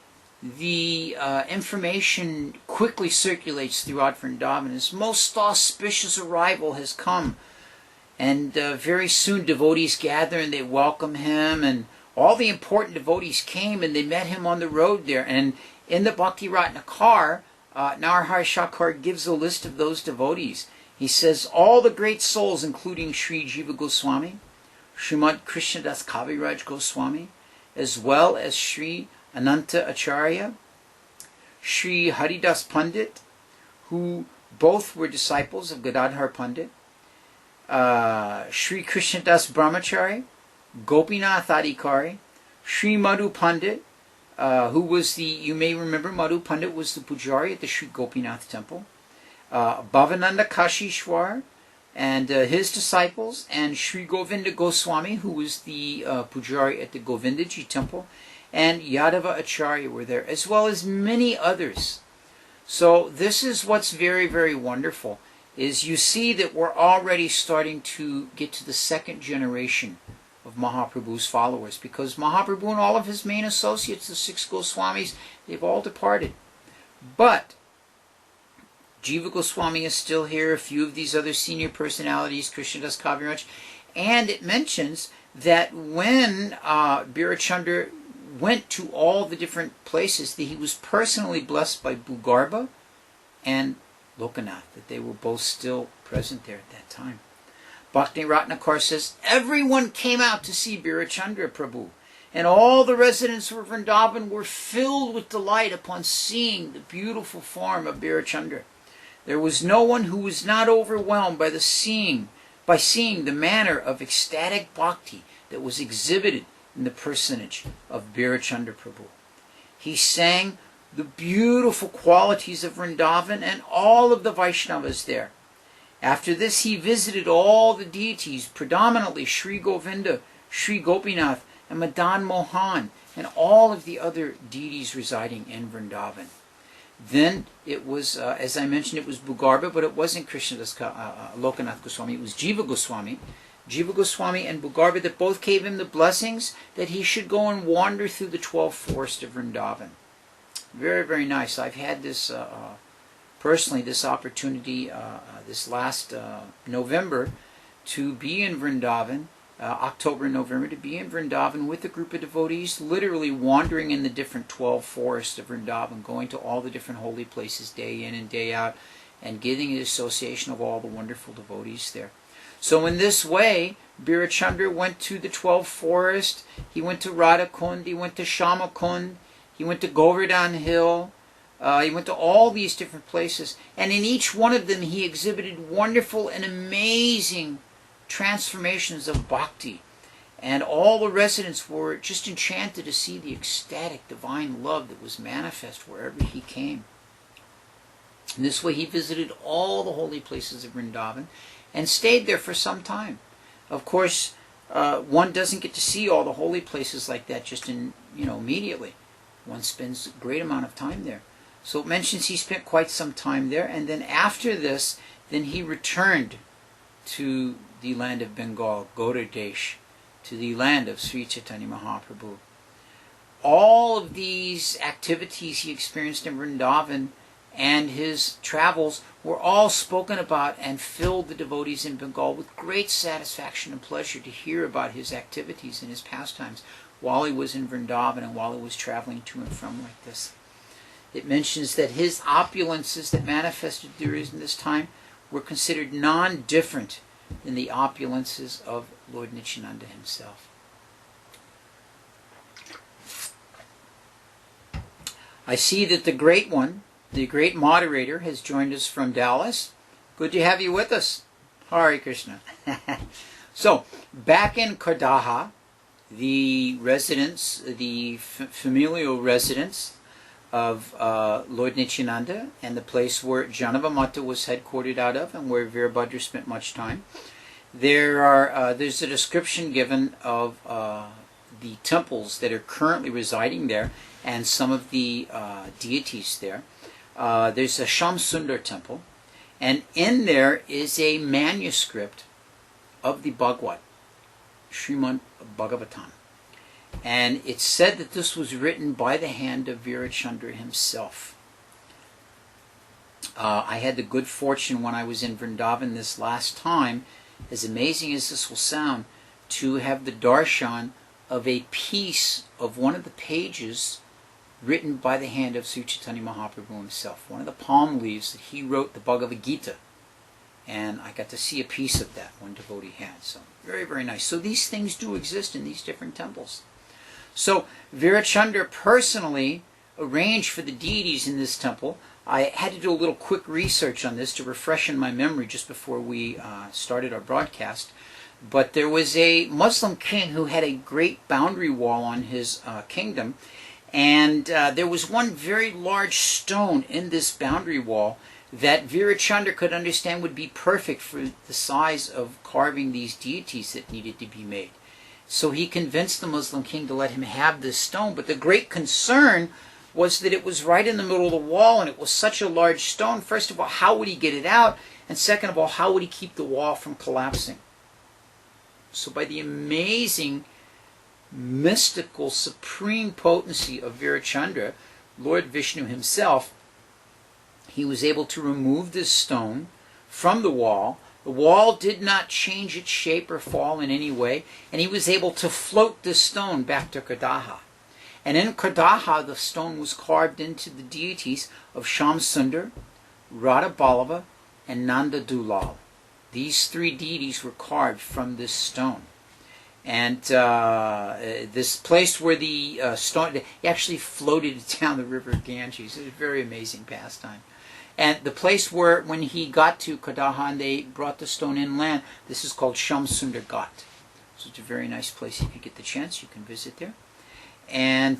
the information quickly circulates throughout Vrindavan. His most auspicious arrival has come. And very soon devotees gather and they welcome him, and all the important devotees came and they met him on the road there. And in the Bhakti Ratnakar, Narahari Shankar gives a list of those devotees. He says, all the great souls, including Sri Jiva Goswami, Srimad Krishnadas Kaviraj Goswami, as well as Sri Ananta Acharya, Sri Haridas Pandit, who both were disciples of Gadadhar Pandit, Sri Krishnadas Brahmachari, Gopinath Adhikari, Sri Madhu Pandit, who was you may remember, Madhu Pandit was the pujari at the Sri Gopinath temple, Bhavananda Kashishwar and his disciples, and Sri Govinda Goswami, who was the pujari at the Govindaji temple, and Yadava Acharya were there, as well as many others. So this is what's very, very wonderful, is you see that we're already starting to get to the second generation of Mahaprabhu's followers, because Mahaprabhu and all of his main associates, the 6 Goswamis, they've all departed. But Jiva Goswami is still here, a few of these other senior personalities, Krishnadas Kaviraj, and it mentions that when Birachandra went to all the different places, that he was personally blessed by Bhugarbha and Lokanath, that they were both still present there at that time. Bhakti Ratnakar says, everyone came out to see Birachandra Prabhu, and all the residents of Vrindavan were filled with delight upon seeing the beautiful form of Birachandra. There was no one who was not overwhelmed by seeing the manner of ecstatic bhakti that was exhibited in the personage of Birachandra Prabhu. He sang the beautiful qualities of Vrindavan and all of the Vaishnavas there. After this, he visited all the deities, predominantly Sri Govinda, Sri Gopinath, and Madan Mohan, and all of the other deities residing in Vrindavan. Then it was, as I mentioned, it was Bhugarba, but it wasn't Krishnadas Lokanath Goswami, it was Jiva Goswami. Jiva Goswami and Bhugarba that both gave him the blessings that he should go and wander through the 12 forests of Vrindavan. Very, very nice. I've had this, personally, this opportunity this last November to be in Vrindavan, October and November, to be in Vrindavan with a group of devotees, literally wandering in the different 12 forests of Vrindavan, going to all the different holy places day in and day out, and getting the association of all the wonderful devotees there. So in this way, Birachandra went to the 12 forests, he went to Radha Kund, he went to Shama Kund, he went to Govardhan Hill, he went to all these different places, and in each one of them he exhibited wonderful and amazing transformations of bhakti. And all the residents were just enchanted to see the ecstatic divine love that was manifest wherever he came. In this way he visited all the holy places of Vrindavan and stayed there for some time. Of course, one doesn't get to see all the holy places like that just immediately. One spends a great amount of time there. So it mentions he spent quite some time there, and then after this, then he returned to the land of Bengal, Gauradesh, to the land of Sri Chaitanya Mahaprabhu. All of these activities he experienced in Vrindavan and his travels were all spoken about and filled the devotees in Bengal with great satisfaction and pleasure to hear about his activities and his pastimes while he was in Vrindavan and while he was traveling to and from like this. It mentions that his opulences that manifested during this time were considered non-different than the opulences of Lord Nityananda himself. I see that the great one, the great moderator, has joined us from Dallas. Good to have you with us. Hare Krishna. So, back in Kardaha, the residence, the familial residence of Lord Nityananda, and the place where Janavamata was headquartered out of, and where Virabhadra spent much time. There's a description given of the temples that are currently residing there, and some of the deities there. There's a Shamsundar temple, and in there is a manuscript of the Bhagavad, Srimad Bhagavatam. And it's said that this was written by the hand of Virachandra himself. I had the good fortune when I was in Vrindavan this last time, as amazing as this will sound, to have the darshan of a piece of one of the pages written by the hand of Sri Chaitanya Mahaprabhu himself. One of the palm leaves that he wrote the Bhagavad Gita. And I got to see a piece of that one devotee had. So very, very nice. So these things do exist in these different temples. So Virachandra personally arranged for the deities in this temple. I had to do a little quick research on this to refreshen my memory just before we started our broadcast. But there was a Muslim king who had a great boundary wall on his kingdom. And there was one very large stone in this boundary wall that Virachandra could understand would be perfect for the size of carving these deities that needed to be made. So he convinced the Muslim king to let him have this stone, but the great concern was that it was right in the middle of the wall, and it was such a large stone. First of all, how would he get it out? And second of all, how would he keep the wall from collapsing? So by the amazing, mystical, supreme potency of Virachandra, Lord Vishnu himself, he was able to remove this stone from the wall. The wall did not change its shape or fall in any way, and he was able to float this stone back to Kardaha. And in Kardaha, the stone was carved into the deities of Shamsundar, Radha Ballabha, and Nanda Dulal. These three deities were carved from this stone. And this place where the stone, he actually floated down the river Ganges. It was a very amazing pastime. And the place where, when he got to Kardaha and they brought the stone inland, this is called Shamsundar Ghat. So it's a very nice place. If you get the chance, you can visit there. And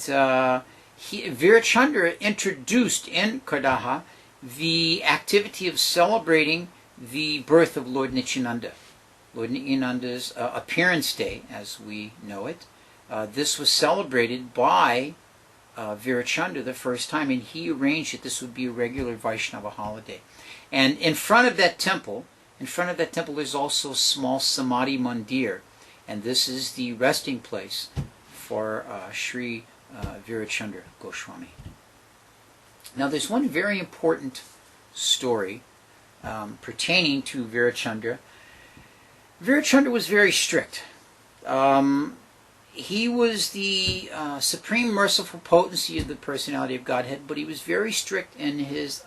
Virachandra introduced in Kardaha the activity of celebrating the birth of Lord Nityananda. Lord Nityananda's appearance day, as we know it. This was celebrated by Virachandra the first time, and he arranged that this would be a regular Vaisnava holiday. And in front of that temple, there's also a small Samadhi Mandir, and this is the resting place for Sri Virabhadra Goswami. Now, there's one very important story pertaining to Virachandra. Virachandra was very strict. He was the supreme merciful potency of the personality of Godhead, but he was very strict in his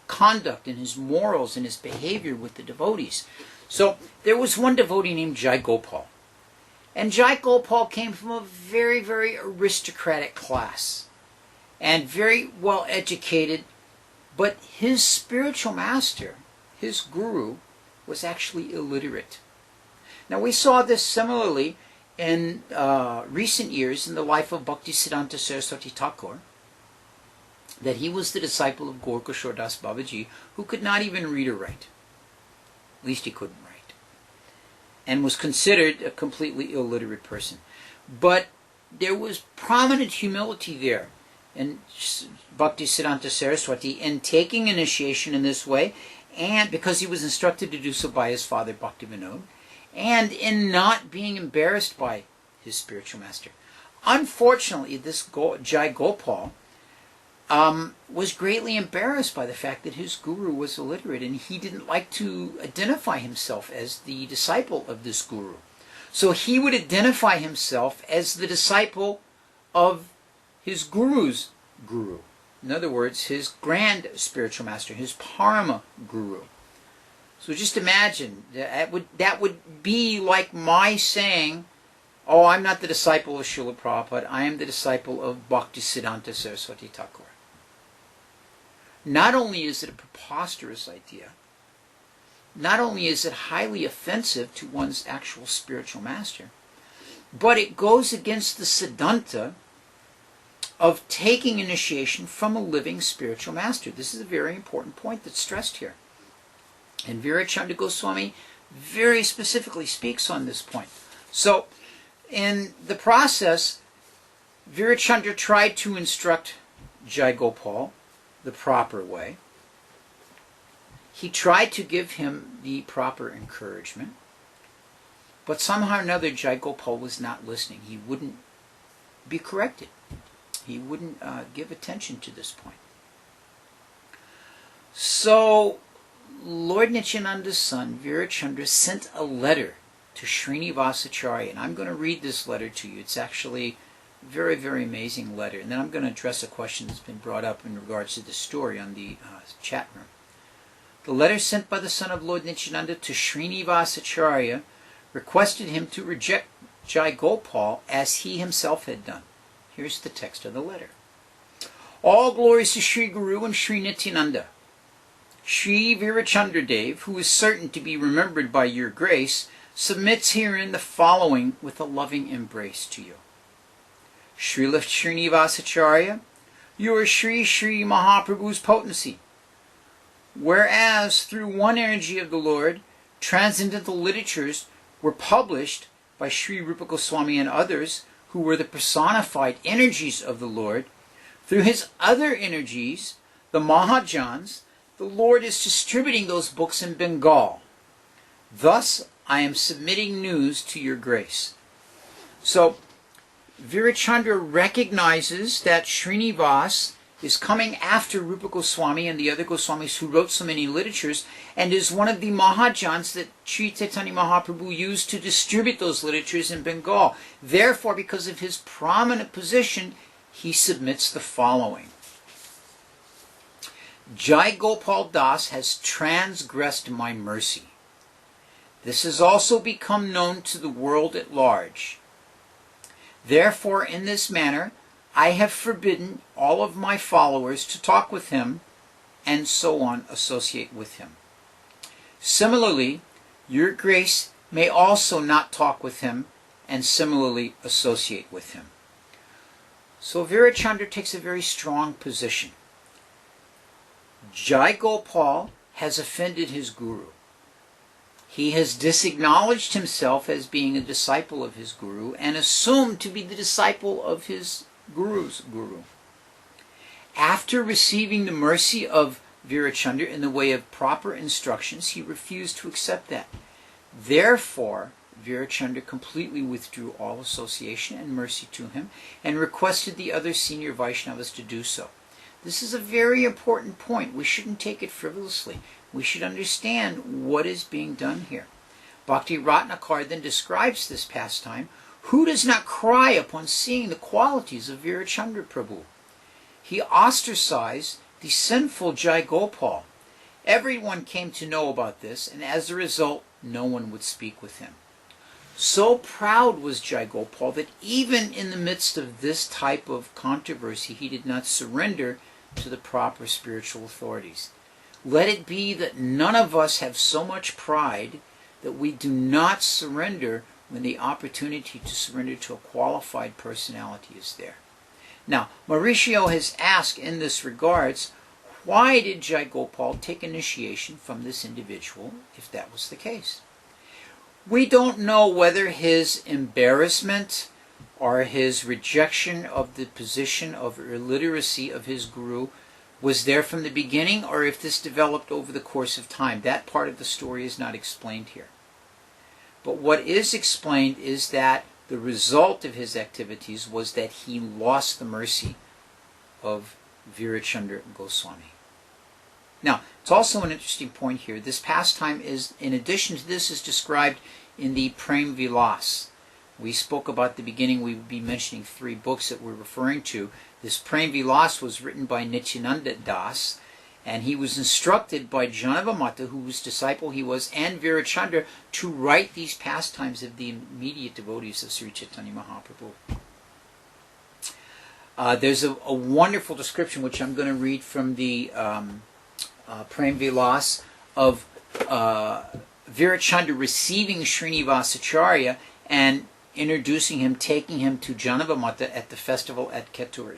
conduct, in his morals, in his behavior with the devotees. So there was one devotee named Jai Gopal. And Jai Gopal came from a very, very aristocratic class and very well educated, but his spiritual master, his guru, was actually illiterate. Now, we saw this similarly in recent years in the life of Bhaktisiddhanta Saraswati Thakur, that he was the disciple of Gaur Kishore Das Babaji, who could not even read or write. At least he couldn't write. And was considered a completely illiterate person. But there was prominent humility there in Bhaktisiddhanta Saraswati in taking initiation in this way, and because he was instructed to do so by his father Bhaktivinoda, and in not being embarrassed by his spiritual master. Unfortunately, this Jai Gopal was greatly embarrassed by the fact that his guru was illiterate, and he didn't like to identify himself as the disciple of this guru. So he would identify himself as the disciple of his guru's guru. In other words, his grand spiritual master, his Parama guru. So just imagine, that would be like my saying, oh, I'm not the disciple of Srila Prabhupada, I am the disciple of Bhaktisiddhanta Saraswati Thakur. Not only is it a preposterous idea, not only is it highly offensive to one's actual spiritual master, but it goes against the siddhanta of taking initiation from a living spiritual master. This is a very important point that's stressed here. And Virachandra Goswami very specifically speaks on this point. So, in the process, Virachandra tried to instruct Jai Gopal the proper way. He tried to give him the proper encouragement, but somehow or another Jai Gopal was not listening. He wouldn't be corrected. He wouldn't give attention to this point. So Lord Nityananda's son, Virachandra, sent a letter to Srinivasacharya, and I'm going to read this letter to you. It's actually a very, very amazing letter, and then I'm going to address a question that's been brought up in regards to this story on the chat room. The letter sent by the son of Lord Nityananda to Srinivasacharya requested him to reject Jai Gopal as he himself had done. Here's the text of the letter. All glories to Sri Guru and Sri Nityananda. Sri Virachandra Dev, who is certain to be remembered by your grace, submits herein the following with a loving embrace to you. Srila Srinivasacharya, you are Sri Sri Mahaprabhu's potency. Whereas through one energy of the Lord, transcendental literatures were published by Sri Rupa Goswami and others who were the personified energies of the Lord, through his other energies, the Mahajans, the Lord is distributing those books in Bengal. Thus, I am submitting news to your grace. So, Virachandra recognizes that Srinivas is coming after Rupa Goswami and the other Goswamis who wrote so many literatures, and is one of the Mahajans that Sri Chaitanya Mahaprabhu used to distribute those literatures in Bengal. Therefore, because of his prominent position, he submits the following. Jai Gopal Das has transgressed my mercy. This has also become known to the world at large. Therefore, in this manner, I have forbidden all of my followers to talk with him and so on associate with him. Similarly, your grace may also not talk with him and similarly associate with him. So Virachandra takes a very strong position. Jai Gopal has offended his guru. He has disacknowledged himself as being a disciple of his guru and assumed to be the disciple of his guru's guru. After receiving the mercy of Virachandra in the way of proper instructions, he refused to accept that. Therefore, Virachandra completely withdrew all association and mercy to him and requested the other senior Vaishnavas to do so. This is a very important point. We shouldn't take it frivolously. We should understand what is being done here. Bhakti Ratnakar then describes this pastime. Who does not cry upon seeing the qualities of Virachandra Prabhu? He ostracized the sinful Jai Gopal. Everyone came to know about this, and as a result, no one would speak with him. So proud was Jai Gopal that even in the midst of this type of controversy, he did not surrender to the proper spiritual authorities. Let it be that none of us have so much pride that we do not surrender when the opportunity to surrender to a qualified personality is there. Now, Mauricio has asked in this regards, why did Jai Gopal take initiation from this individual if that was the case? We don't know whether his embarrassment or his rejection of the position of illiteracy of his guru was there from the beginning, or if this developed over the course of time. That part of the story is not explained here. But what is explained is that the result of his activities was that he lost the mercy of Virachandra Goswami. Now, it's also an interesting point here. This pastime is, in addition to this, is described in the Prem Vilas. We spoke about the beginning, we would be mentioning 3 books that we're referring to. This Prem Vilas was written by Nityananda Das, and he was instructed by Janavamata, whose disciple he was, and Virachandra, to write these pastimes of the immediate devotees of Sri Chaitanya Mahaprabhu. There's a wonderful description, which I'm going to read from the Prem Vilas, of Virachandra receiving Srinivasacharya and introducing him, taking him to Janavamata at the festival at Keturi.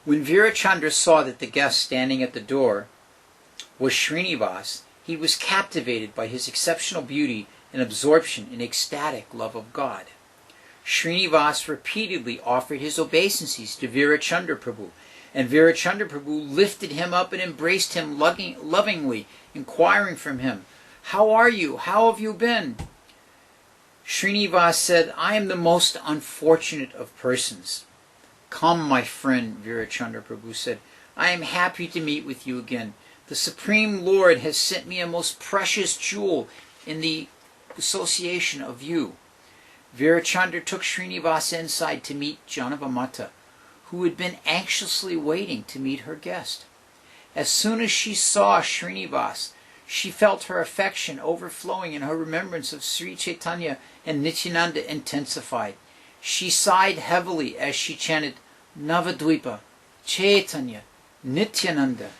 When Virachandra saw that the guest standing at the door was Srinivas, he was captivated by his exceptional beauty and absorption in ecstatic love of God. Srinivas repeatedly offered his obeisances to Virachandra Prabhu, and Virachandra Prabhu lifted him up and embraced him lovingly, inquiring from him, "How are you? How have you been?" Srinivas said, "I am the most unfortunate of persons." "Come, my friend," Virachandra Prabhu said, "I am happy to meet with you again. The Supreme Lord has sent me a most precious jewel in the association of you." Virachandra took Srinivas inside to meet Janavamata, who had been anxiously waiting to meet her guest. As soon as she saw Srinivas, she felt her affection overflowing and her remembrance of Sri Chaitanya and Nityananda intensified. She sighed heavily as she chanted, "Navadvipa, Chaitanya, Nityananda."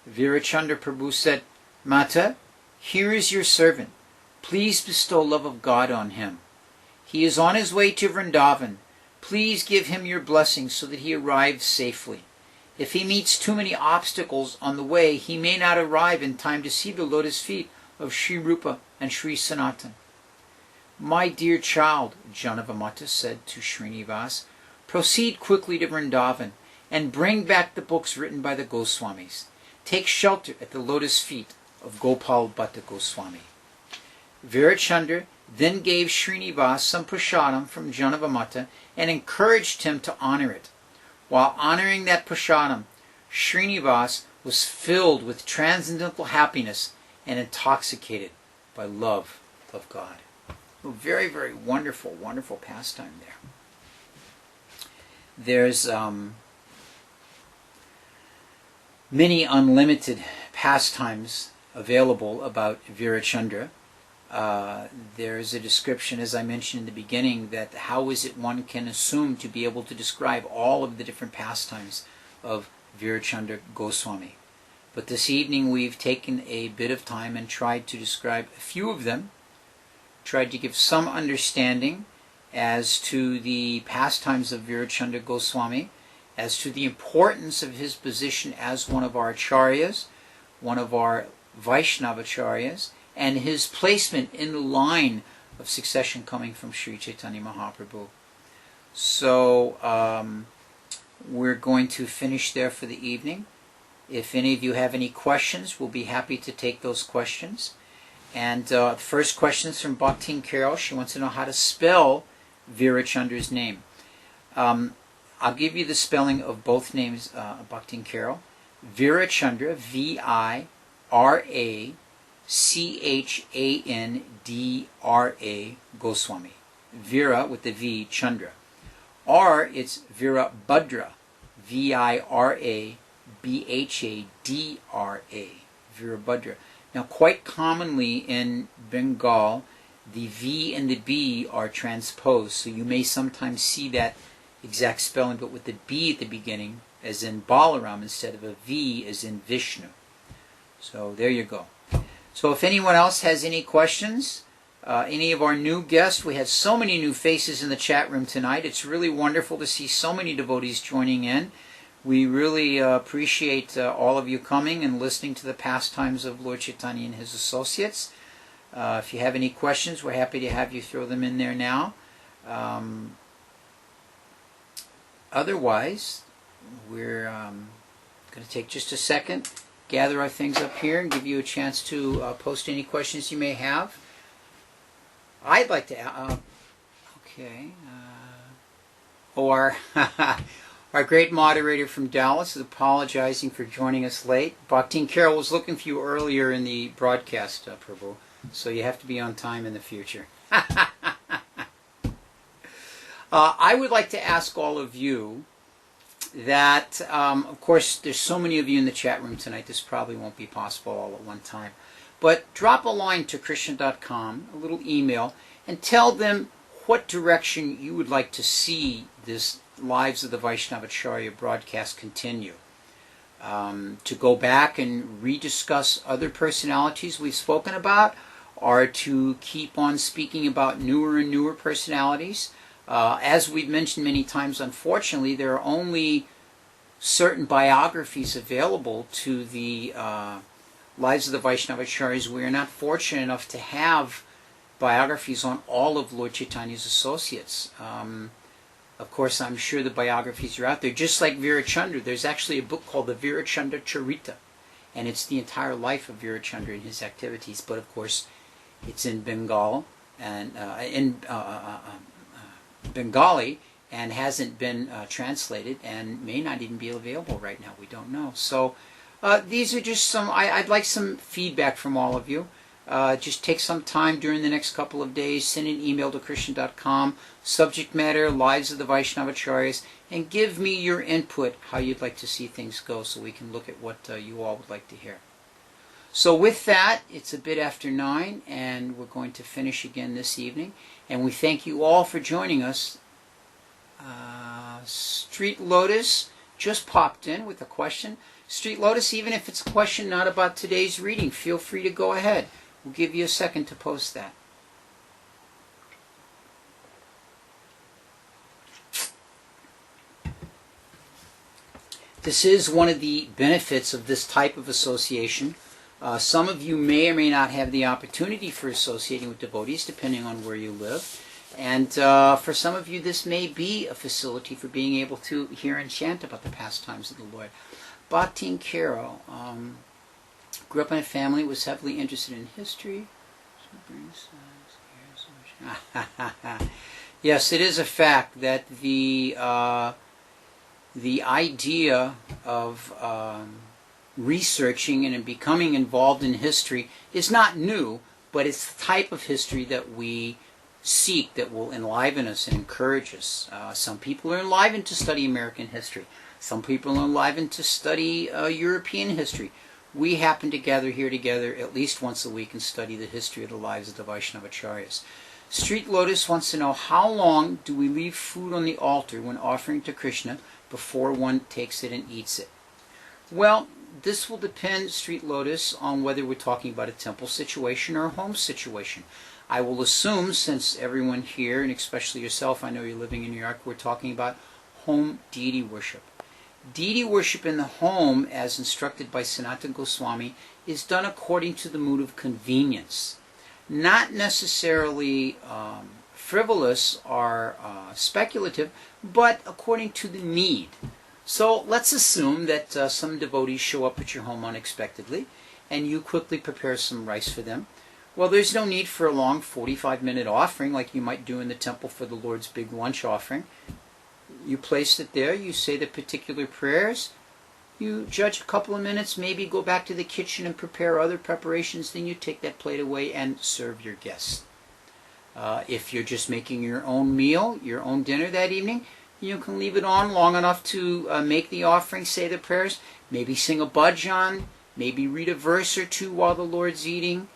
Virachandra Prabhu said, "Mata, here is your servant. Please bestow love of God on him. He is on his way to Vrindavan. Please give him your blessing so that he arrives safely. If he meets too many obstacles on the way, he may not arrive in time to see the lotus feet of Sri Rupa and Sri Sanatan." "My dear child," Janavamata said to Srinivas, "proceed quickly to Vrindavan and bring back the books written by the Goswamis. Take shelter at the lotus feet of Gopal Bhatta Goswami." Virachandra then gave Srinivas some prasadam from Janavamata and encouraged him to honor it. While honoring that prasadam, Srinivas was filled with transcendental happiness and intoxicated by love of God. A very, very wonderful, wonderful pastime there. There's many unlimited pastimes available about Virachandra. There's a description, as I mentioned in the beginning, that how is it one can assume to be able to describe all of the different pastimes of Virachandra Goswami. But this evening we've taken a bit of time and tried to describe a few of them, tried to give some understanding, as to the pastimes of Virabhadra Goswami, as to the importance of his position as one of our acharyas, one of our Vaisnava acharyas, and his placement in the line of succession coming from Sri Chaitanya Mahaprabhu. So we're going to finish there for the evening. If any of you have any questions, we'll be happy to take those questions. And the first question is from Bhaktin Carol. She wants to know how to spell Virachandra's name. I'll give you the spelling of both names, Bhaktin Carol. Virachandra, Virachandra Goswami. Vira with the V, Chandra. R, it's Virabhadra, Virabhadra, Virabhadra. Now, quite commonly in Bengal, the V and the B are transposed, so you may sometimes see that exact spelling, but with the B at the beginning, as in Balaram, instead of a V as in Vishnu. So there you go. So if anyone else has any questions, any of our new guests, we had so many new faces in the chat room tonight. It's really wonderful to see so many devotees joining in. We really appreciate all of you coming and listening to the pastimes of Lord Chaitanya and his associates. If you have any questions, we're happy to have you throw them in there now. Otherwise, we're going to take just a second, gather our things up here, and give you a chance to post any questions you may have. I'd like to... Our great moderator from Dallas is apologizing for joining us late. Bhaktin Carol was looking for you earlier in the broadcast, Prabhu, so you have to be on time in the future. I would like to ask all of you that, of course, there's so many of you in the chat room tonight, this probably won't be possible all at one time, but drop a line to Krishna.com, a little email, and tell them what direction you would like to see this Lives of the Vaishnavacharya broadcast continue. To go back and rediscuss other personalities we've spoken about, or to keep on speaking about newer and newer personalities. As we've mentioned many times, unfortunately, there are only certain biographies available to the Lives of the Vaishnavacharyas. We are not fortunate enough to have biographies on all of Lord Chaitanya's associates. Of course, I'm sure the biographies are out there. Just like Virachandra, there's actually a book called the Virachandra Charita, and it's the entire life of Virachandra and his activities. But of course, it's in Bengal and Bengali, and hasn't been translated, and may not even be available right now. We don't know. So these are just some. I'd like some feedback from all of you. Just take some time during the next couple of days, send an email to Krishna.com, subject matter, Lives of the Vaishnavacharyas, and give me your input, how you'd like to see things go, so we can look at what you all would like to hear. So with that, it's a bit after 9, and we're going to finish again this evening. And we thank you all for joining us. Street Lotus just popped in with a question. Street Lotus, even if it's a question not about today's reading, feel free to go ahead. We'll give you a second to post that. This is one of the benefits of this type of association. Some of you may or may not have the opportunity for associating with devotees, depending on where you live. And for some of you, this may be a facility for being able to hear and chant about the pastimes of the Lord. Bhaktin Carol grew up in a family, was heavily interested in history. Yes, it is a fact that the idea of researching and becoming involved in history is not new, but it's the type of history that we seek that will enliven us and encourage us. Some people are enlivened to study American history. Some people are enlivened to study European history. We happen to gather here together at least once a week and study the history of the lives of the Vaishnavacharyas. Street Lotus wants to know, how long do we leave food on the altar when offering to Krishna before one takes it and eats it? Well, this will depend, Street Lotus, on whether we're talking about a temple situation or a home situation. I will assume, since everyone here, and especially yourself, I know you're living in New York, we're talking about home deity worship. Deity worship in the home, as instructed by Sanatana Goswami, is done according to the mood of convenience. Not necessarily frivolous or speculative, but according to the need. So let's assume that some devotees show up at your home unexpectedly, and you quickly prepare some rice for them. Well, there's no need for a long 45-minute offering like you might do in the temple for the Lord's big lunch offering. You place it there, you say the particular prayers, you judge a couple of minutes, maybe go back to the kitchen and prepare other preparations, then you take that plate away and serve your guests. If you're just making your own meal, your own dinner that evening, you can leave it on long enough to make the offering, say the prayers, maybe sing a bhajan, maybe read a verse or two while the Lord's eating.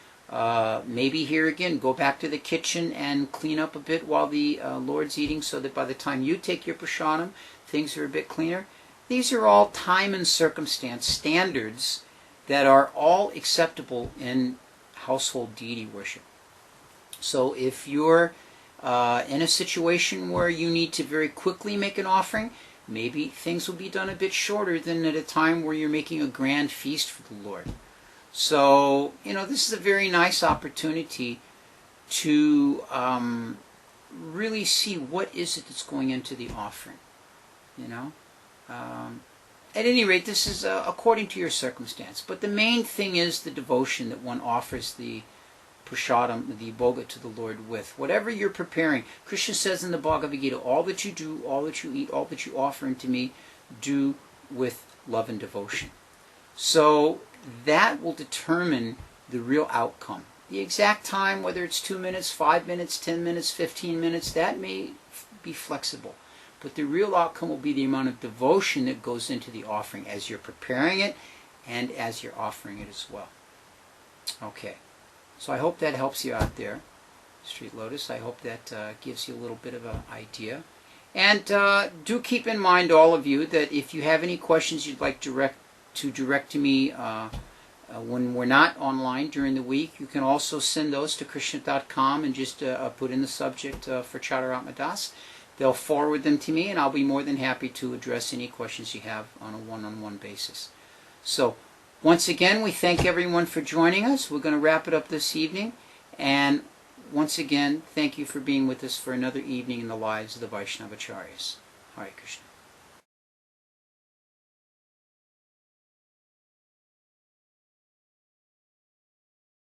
Maybe here again, go back to the kitchen and clean up a bit while the Lord's eating, so that by the time you take your prasadam, things are a bit cleaner. These are all time and circumstance standards that are all acceptable in household deity worship. So if you're in a situation where you need to very quickly make an offering, maybe things will be done a bit shorter than at a time where you're making a grand feast for the Lord. So, this is a very nice opportunity to really see what is it that's going into the offering, At any rate, this is according to your circumstance. But the main thing is the devotion that one offers the prasadam, the bhoga, to the Lord with. Whatever you're preparing, Krishna says in the Bhagavad Gita, all that you do, all that you eat, all that you offer unto me, do with love and devotion. So that will determine the real outcome. The exact time, whether it's 2 minutes, 5 minutes, 10 minutes, 15 minutes, that may be flexible. But the real outcome will be the amount of devotion that goes into the offering as you're preparing it and as you're offering it as well. Okay. So I hope that helps you out there, Street Lotus. I hope that gives you a little bit of an idea. And do keep in mind, all of you, that if you have any questions you'd like direct to me when we're not online during the week, you can also send those to krishna.com and just put in the subject for Chaturatma Das. They'll forward them to me, and I'll be more than happy to address any questions you have on a one-on-one basis. So, once again, we thank everyone for joining us. We're going to wrap it up this evening. And once again, thank you for being with us for another evening in the lives of the Vaishnava Acharyas. Hare Krishna.